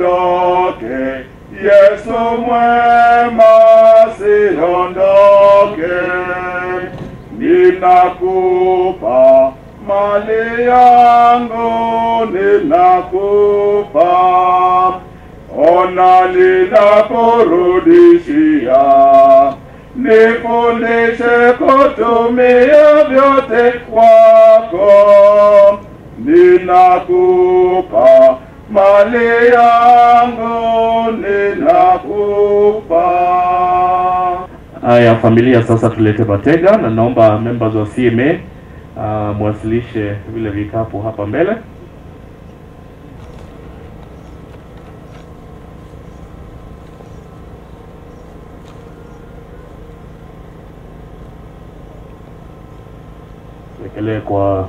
siondoke. Yesu mwema, siondoke. Ninakupa mali yangu, ninakupa. Ona ninakurudishia, nifundishe kutumia vyote kwako. Ninakupa mali yangu, ninakupa. Haya familia, sasa tulete matega, na naomba members wa CMA mwasilishe vile vikapu hapa mbele. Tuwekelee kwa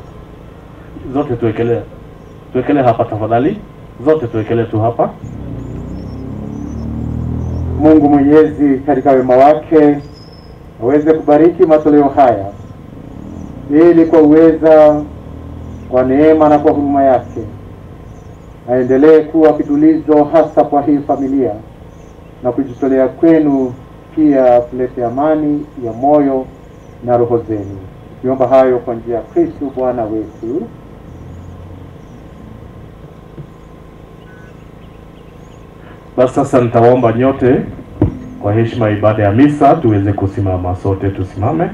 zote, tuwekelee hapa tafadhali, zote tuwekelee tu hapa. Mungu Mwenyezi katika wema wake aweze kubariki matoleo haya, ili kwa uweza, kwa neema na kwa huruma yake aendelee kuwa kitulizo hasa kwa hii familia, na kujitolea kwenu pia kulete amani ya moyo na roho zenu. Tuomba hayo kwa njia ya Kristo Bwana wetu. Basi sasa nitaomba nyote kwa heshima ibada ya misa tuweze kusimama. Sote tusimame.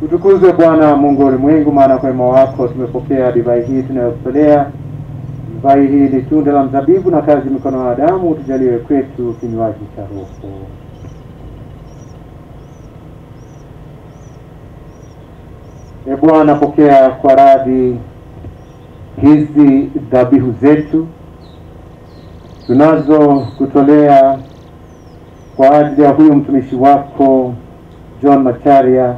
Utukuzwe Bwana Mungu wa ulimwengu, maana kwa wema wako tumepokea divai hii tunayotolea. Divai hii ni tunda la mzabibu na kazi mikono ya wanadamu, tujaliwe kwetu kinywaji cha Roho. E Bwana, pokea kwa radhi hizi dhabihu zetu tunazo kutolea kwa ajili ya huyu mtumishi wako John Macharia,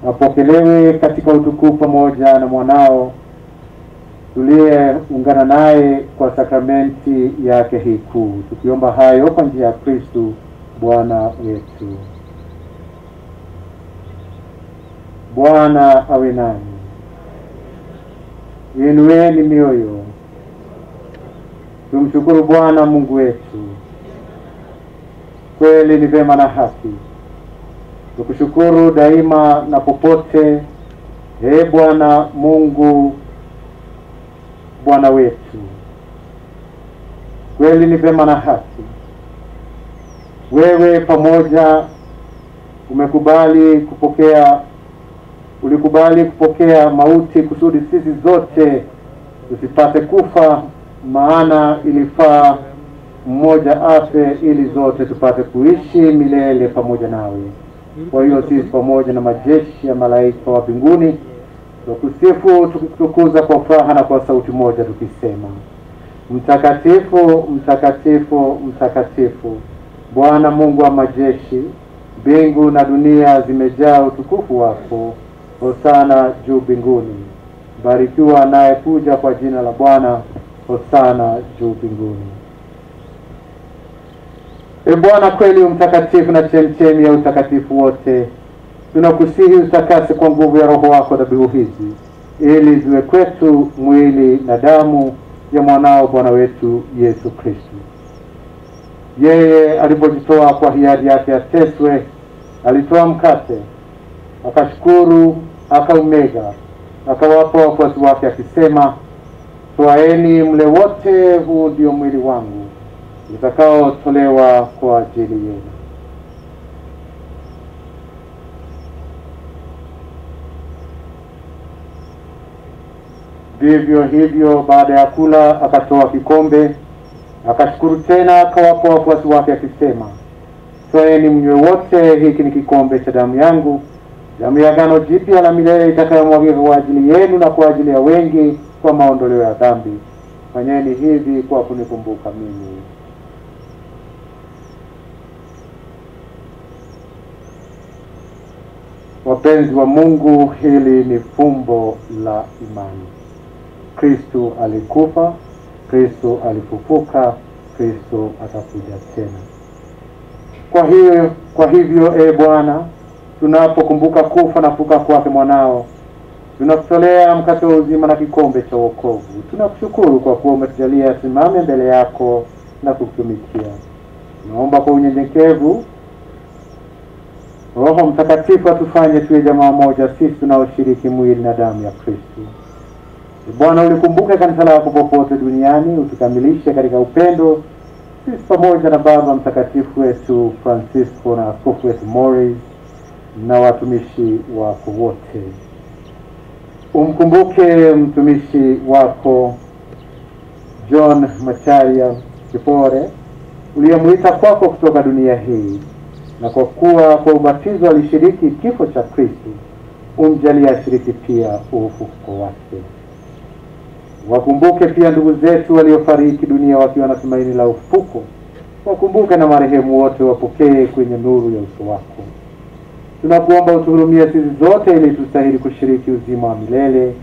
apokelewe katika utukufu pamoja na mwanao tuliyeungana naye kwa sakramenti yake hii kuu. Tukiomba hayo kwa njia ya Kristo Bwana wetu. Bwana awe nanyi. Inueni mioyo. Tumshukuru Bwana Mungu wetu. Kweli ni vema na haki tukushukuru daima na popote, Bwana Mungu, Bwana wetu. Kweli ni vema na haki wewe pamoja ulikubali kupokea mauti kusudi sisi zote tusipate kufa, maana ilifaa mmoja afe ili zote tupate kuishi milele pamoja nawe. Kwa hiyo sisi pamoja na majeshi ya malaika wa mbinguni tukusifu, tukutukuza kwa furaha na kwa sauti moja tukisema: Mtakatifu, mtakatifu, mtakatifu, Bwana Mungu wa majeshi, mbingu na dunia zimejaa utukufu wako. Hosana juu mbinguni. Barikiwa anayekuja kwa jina la Bwana. Hosana juu mbinguni. E Bwana, kweli mtakatifu na chemchemi ya utakatifu wote, tunakusihi utakase kwa nguvu ya Roho wako dhabihu hizi, ili ziwe kwetu mwili na damu ya mwanao Bwana wetu Yesu Kristo. Yeye alipojitoa kwa hiari yake ateswe, alitoa mkate, akashukuru, akaumega, akawapa wafuasi wake akisema: Twaeni mle wote, huu ndio mwili wangu utakaotolewa kwa ajili yenu. Vivyo hivyo baada ya kula akatoa kikombe, akashukuru tena, akawapa wafuasi wake akisema: Twaeni mnywe wote, hiki ni kikombe cha damu yangu, damu ya agano jipya la milele itakayomwagika kwa ajili yenu na kwa ajili ya wengi kwa maondoleo ya dhambi. Fanyeni hivi kwa kunikumbuka mimi. Wapenzi wa Mungu, hili ni fumbo la imani. Kristo alikufa, Kristo alifufuka, Kristo atakuja tena. Kwa hivyo Bwana, tunapokumbuka kufa na kufufuka kwake mwanao, Tunakutolea mkate wa uzima na kikombe cha wokovu. Tunakushukuru kwa kuwa umetujalia tusimame mbele yako na kukutumikia. Naomba kwa unyenyekevu Roho Mtakatifu atufanye tuwe jamaa moja, sisi tunaoshiriki mwili na damu ya Kristo. Bwana, ulikumbuke kanisa lako popote duniani, utukamilishe katika upendo, sisi pamoja na Baba Mtakatifu wetu Francisco na askofu wetu Morris na watumishi wako wote. Umkumbuke mtumishi wako John Macharia Kipore uliyemuita kwako kutoka dunia hii, na kwa kuwa kwa ubatizo alishiriki kifo cha Kristo, umjalie ashiriki pia ufufuko wake. Wakumbuke pia ndugu zetu waliofariki dunia wakiwa na tumaini la ufufuko. Wakumbuke na marehemu wote, wapokee kwenye nuru ya uso wako. Tunakuomba utuhurumie sisi zote ili tustahili kushiriki uzima wa milele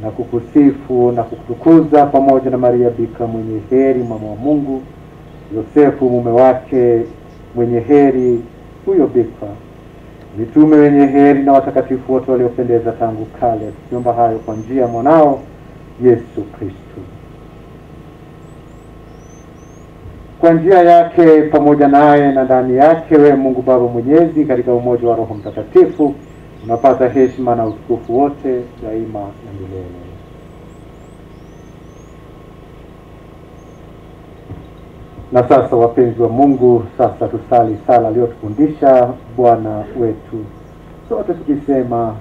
na kukusifu na kukutukuza pamoja na Maria Bikira mwenye heri, mama wa Mungu, Yosefu mume wake mwenye heri huyo Bikira, mitume wenye heri na watakatifu wote waliopendeza tangu kale. Tukiomba hayo kwa njia ya mwanao Yesu Kristo. Kwa njia yake, pamoja naye na ndani yake, wewe Mungu Baba Mwenyezi, katika umoja wa Roho Mtakatifu, unapata heshima na utukufu wote daima na milele. Na sasa wapenzi wa Mungu, sasa tusali sala aliyotufundisha Bwana wetu, sote tukisema: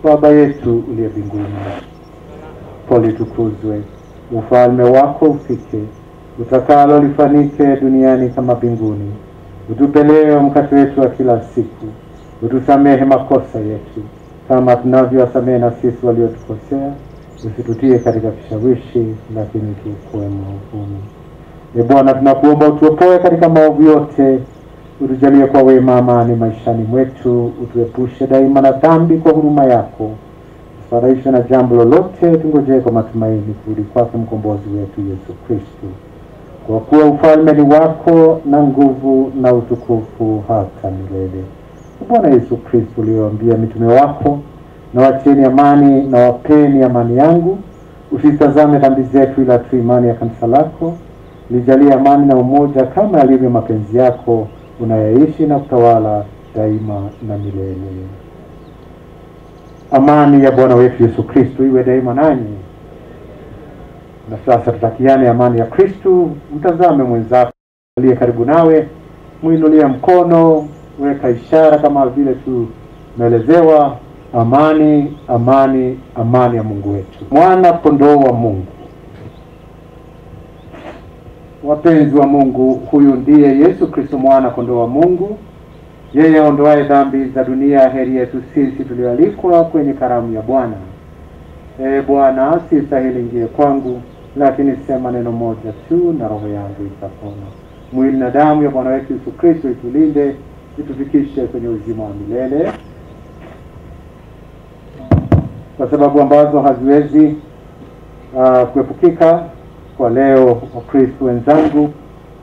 Baba yetu uliye mbinguni, litukuzwe, ufalme wako ufike, utakalo lifanyike duniani kama mbinguni. Utupe leo mkate wetu wa kila siku. Utusamehe makosa yetu kama tunavyowasamehe na sisi waliotukosea, usitutie katika kishawishi, lakini tuokoe maovuni. Bwana, tunakuomba utuopoe katika maovu yote, utujalie kwa wema amani maishani mwetu, utuepushe daima na dhambi kwa huruma yako. Usifadhaishwe na jambo lolote, tungojee kwa matumaini kurudi kwake mkombozi wetu Yesu Kristo. Kwa kuwa ufalme ni wako na nguvu na utukufu hata milele. Bwana Yesu Kristo, uliwaambia mitume wako, na wacheni amani na wapeni amani yangu, usitazame dhambi zetu ila tu imani ya kanisa lako. Lijalie amani na umoja kama yalivyo mapenzi yako, unayaishi na kutawala daima na milele. Amani ya Bwana wetu Yesu Kristo iwe daima nanyi. Na sasa tutakiane amani ya Kristo. Mtazame mwenzako aliye karibu nawe, muinulie mkono, weka ishara kama vile tumeelezewa: amani, amani, amani ya Mungu wetu. Mwana kondoo wa Mungu. Wapenzi wa Mungu, huyu ndiye Yesu Kristo, mwana kondoo wa Mungu, yeye aondoaye dhambi za dunia. Heri yetu sisi tulioalikwa kwenye karamu ya Bwana. Bwana, si stahili ingie kwangu, lakini sema neno moja tu na roho yangu itapona. Mwili na damu ya Bwana wetu Yesu Kristo itulinde, itufikishe kwenye uzima wa milele. Kwa sababu ambazo haziwezi kuepukika kwa leo, wa Kristo wenzangu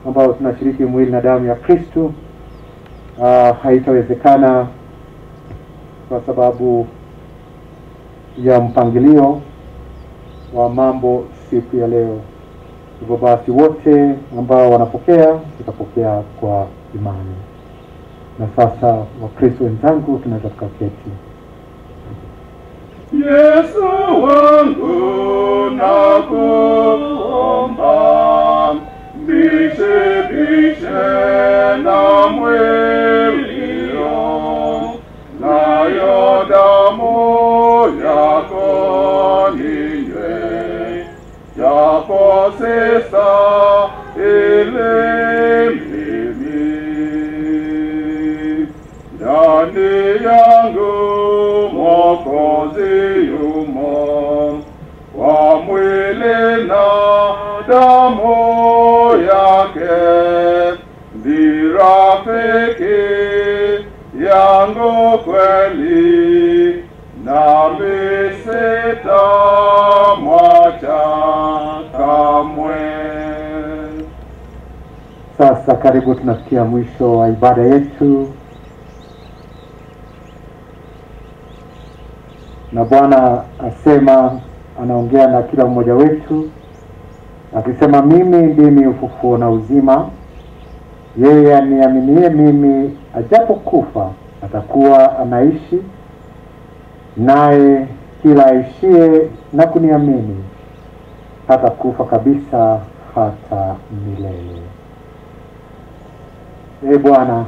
ambao tunashiriki mwili na damu ya Kristo, haitawezekana kwa sababu ya mpangilio wa mambo siku ya leo. Hivyo basi wote ambao wanapokea, tutapokea kwa imani. Na sasa wa Kristo wenzangu, tunaweza tukaketi. Yesu wangu nakuomba, bishe na mwilio, nayo damu yako ninywe, yako sasa ile mimi, ndani yangu Mwokozi yumo, kwa mwili na damu yake, ndi rafiki yangu kweli, nami sitamwacha kamwe. Sasa karibu tunafikia mwisho wa ibada yetu. na Bwana asema, anaongea na kila mmoja wetu akisema, mimi ndimi ufufuo na uzima, yeye aniaminie mimi ajapokufa atakuwa anaishi, naye kila aishie na kuniamini hata kufa kabisa hata milele. Bwana,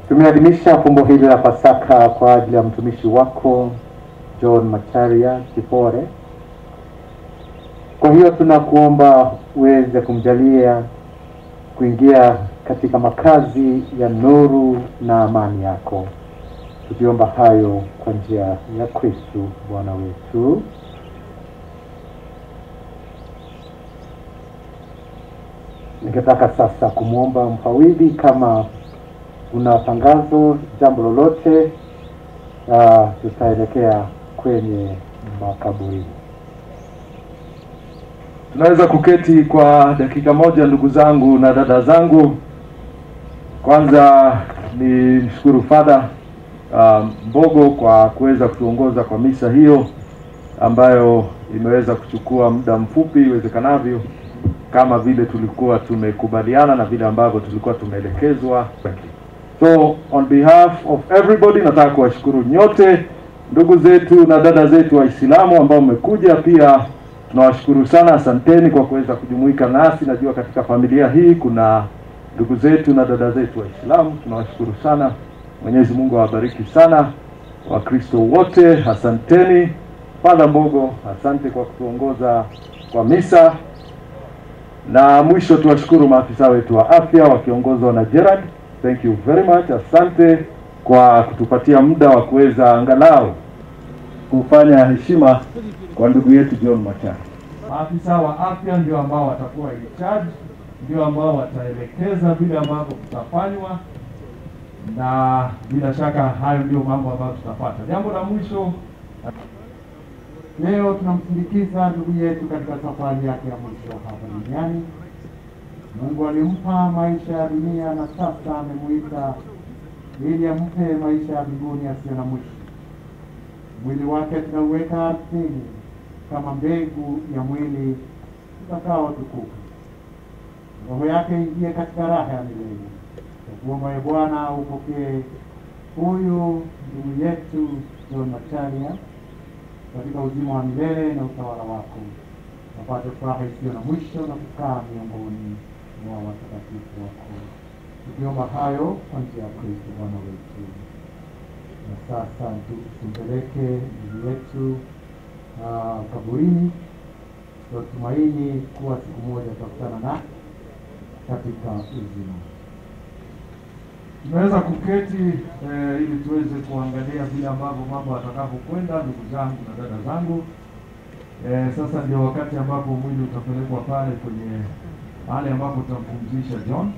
tumeadhimisha fumbo hili la Pasaka kwa ajili ya mtumishi wako John Macharia Kipore. Kwa hiyo tunakuomba uweze kumjalia kuingia katika makazi ya nuru na amani yako. Tukiomba hayo kwa njia ya Kristo Bwana wetu. Ningetaka sasa kumuomba mfawidhi kama kuna tangazo, jambo lolote, tutaelekea kwenye makaburi. Tunaweza kuketi kwa dakika moja, ndugu zangu na dada zangu. Kwanza ni mshukuru Father Mbogo kwa kuweza kutuongoza kwa misa hiyo ambayo imeweza kuchukua muda mfupi iwezekanavyo, kama vile tulikuwa tumekubaliana na vile ambavyo tulikuwa tumeelekezwa. So on behalf of everybody, nataka kuwashukuru nyote ndugu zetu na dada zetu Waislamu ambao mmekuja. Pia tunawashukuru sana, asanteni kwa kuweza kujumuika nasi. Najua katika familia hii kuna ndugu zetu na dada zetu Waislamu, tunawashukuru sana. Mwenyezi Mungu awabariki sana Wakristo wote. Asanteni. Father Mbogo, asante kwa kutuongoza kwa misa. Na mwisho tuwashukuru maafisa wetu wa afya wakiongozwa na Gerard. Thank you very much. Asante kwa kutupatia muda wa kuweza angalau kufanya heshima kwa ndugu yetu John Macharia. Maafisa wa afya ndio ambao watakuwa in charge, ndio ambao wataelekeza vile ambavyo tutafanywa, na bila shaka hayo ndio mambo ambayo tutapata. Jambo la mwisho, leo tunamsindikiza ndugu yetu katika safari yake ya mwisho hapa duniani. Mungu alimpa maisha ya dunia na sasa amemuita ili ampe maisha ya mbinguni yasiyo na mwisho. Mwili wake tunauweka ardhini kama mbegu ya mwili utakao tukuka. Roho yake ingie katika raha ya milele. Tukuomba Bwana upokee huyu ndugu yetu John Macharia katika uzima wa milele na utawala wako, apate furaha isiyo na mwisho na kukaa miongoni mwa watakatifu wako. Tukiomba hayo kwa njia ya Kristo Bwana wetu. Na sasa tumpeleke ndugu yetu kaburini, tutumaini kuwa siku moja tutakutana na katika uzima. Tunaweza kuketi ili tuweze kuangalia vile ambavyo mambo atakavyokwenda, ndugu zangu na dada zangu. Sasa ndio wakati ambapo mwili utapelekwa pale kwenye mahali ambapo tutampumzisha John.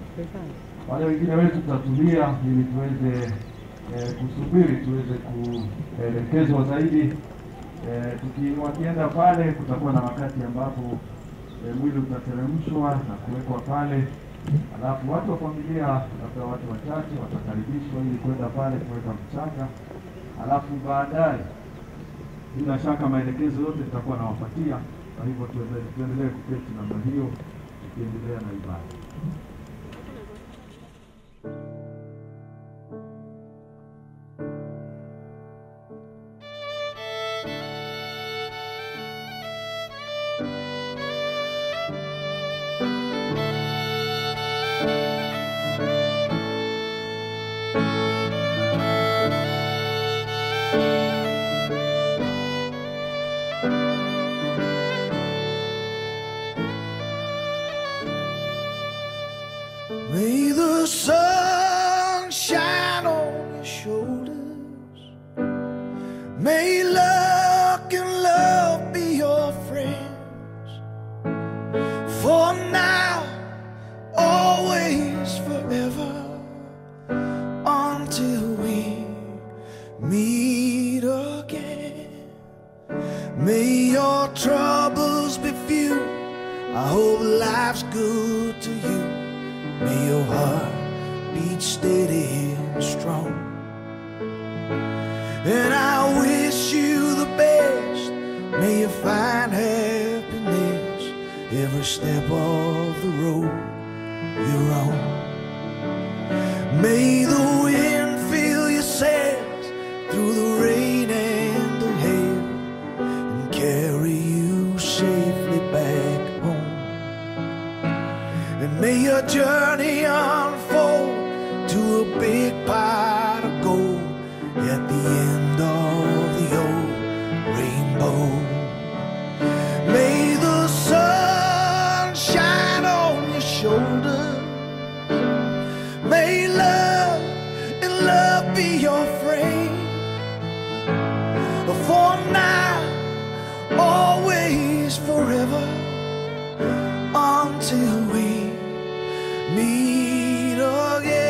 Wale wengine wetu tutatulia ili tuweze kusubiri tuweze kuelekezwa zaidi. Wakienda pale kutakuwa na wakati ambapo mwili utateremshwa na kuwekwa pale. Alafu watu wa familia, labda watu wachache watakaribishwa ili kwenda pale kuweka mchanga. Alafu baadaye bila shaka maelekezo yote tutakuwa nawapatia. Kwa hivyo tuendelee kuketi namna hiyo tukiendelea na ibada. May the sun shine on your shoulders. May luck and love be your friends. For now, always, forever, until we meet again. May your troubles be few. I hope life's good to you. May your heart beat steady and strong. and I wish you the best. May you find happiness every step of the road you're on. May the wind fill your sails through the rain and the hail and carry you safely back home. And may your journey unfold to a big pot of gold at the end of the old rainbow. May the sun shine on your shoulders. May love and love be your friend. For now, always, forever, until we meet again.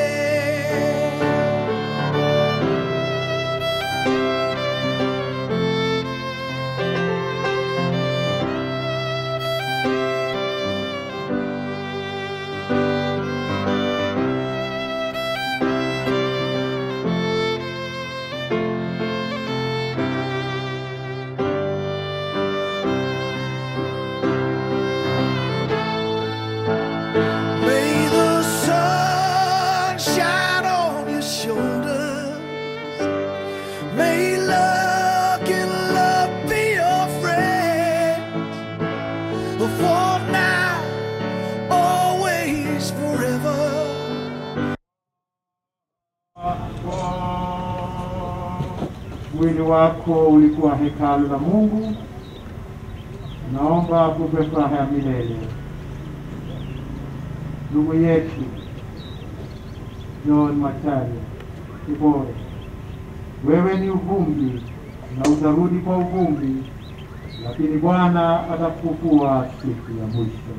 Mwili wako ulikuwa hekalu la Mungu. Naomba akupe furaha ya milele. Ndugu yetu John Macharia Kibore, wewe ni uvumbi na utarudi kwa uvumbi, lakini Bwana atakufufua siku ya mwisho.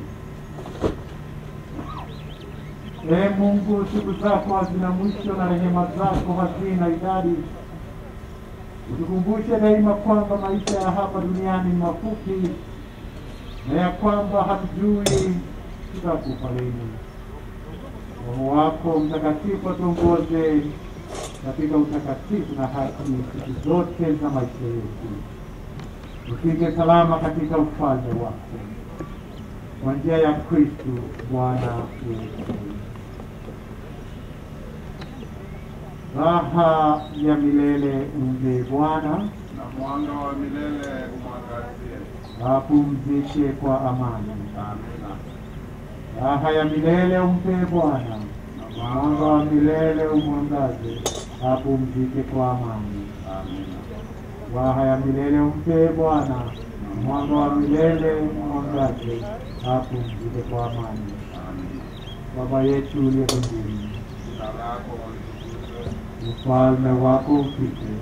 Ee Mungu, siku zako hazina mwisho na rehema zako hazina idadi. Utukumbushe daima kwamba maisha ya hapa duniani ni mafupi na ya kwamba hatujui tutakufa lini. Roho wako Mtakatifu atuongoze katika utakatifu na haki siku zote za maisha yetu. Tufike salama katika ufalme wako kwa njia ya Kristo Bwana wetu. Raha ya milele umpe Bwana, na mwanga wa milele umwangazie. Apumzishe kwa amani. Amina. Raha ya milele umpe Bwana, na mwanga wa milele umwangaze. Apumzike kwa amani. Amina. Raha ya milele umpe Bwana, na mwanga wa milele umwangaze. Apumzike kwa amani. Amina. Baba yetu uliye mbinguni, jina lako ufalme wako ufike,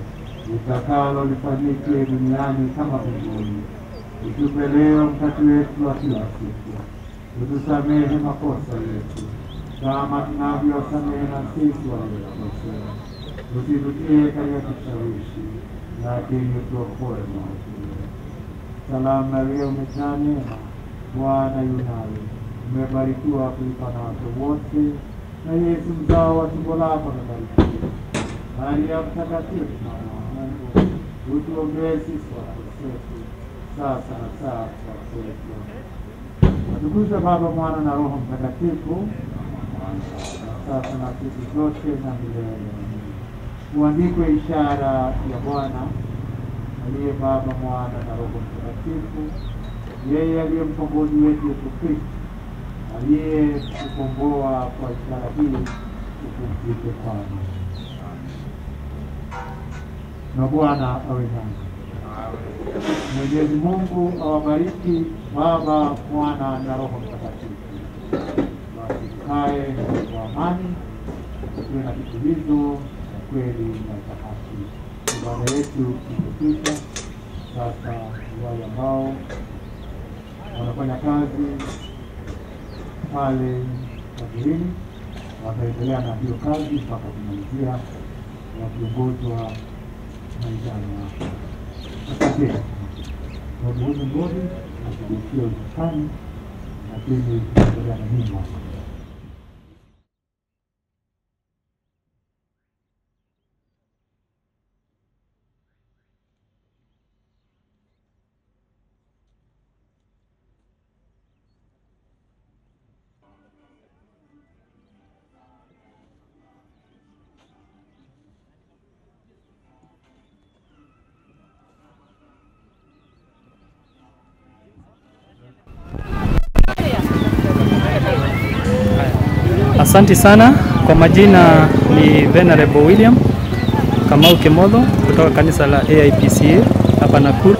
utakalo lifanyike duniani kama mbinguni. Utupe leo mkate wetu wa kila siku. Utusamehe makosa yetu kama tunavyowasamehe na sisi waliotukosea. Usitutie katika kishawishi, lakini utuokoe maovu. Salamu Maria, umejaa neema, Bwana yu nawe, umebarikiwa kuliko wanawake wote, na Yesu mzao wa tumbo lako amebarikiwa. Maria mtakatifu, mama wa Mungu, utuombee sisi wakosefu, sasa na saa ya kufa kwetu. Atukuzwe Baba, Mwana na Roho Mtakatifu, sasa na siku zote na milele. Uandikwe ishara ya Bwana aliye Baba, Mwana na Roho Mtakatifu, yeye aliye mkombozi wetu Yesu Kristo, aliye kukomboa kwa ishara hii, upumzike kwani. Na Bwana awe nanyi. Mwenyezi Mungu awabariki Baba, Mwana na Roho Mtakatifu. Basi tukae kwa amani, tuwe na kitulizo na kweli na haki. Ibada yetu imekwisha. Sasa wale ambao wanafanya kazi pale kaburini wataendelea na hiyo kazi mpaka kumalizia, wakiongozwa na idara ya asante. Wabuhuzi mbodi na kubukia utukani, lakini kuendelea na hii mwaka. Asante sana. Kwa majina ni Venerable William Kamau Kemodho kutoka kanisa la AIPCA hapa Nakuru.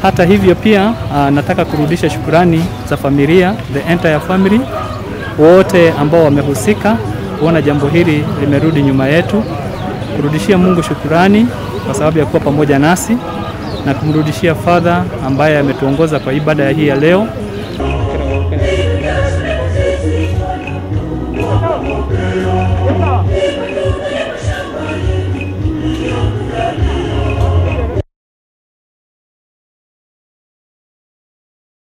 Hata hivyo pia nataka kurudisha shukurani za familia, the entire family, wote ambao wamehusika kuona jambo hili limerudi nyuma yetu. Kurudishia Mungu shukurani kwa sababu ya kuwa pamoja nasi, na kumrudishia Father ambaye ametuongoza kwa ibada ya hii ya leo.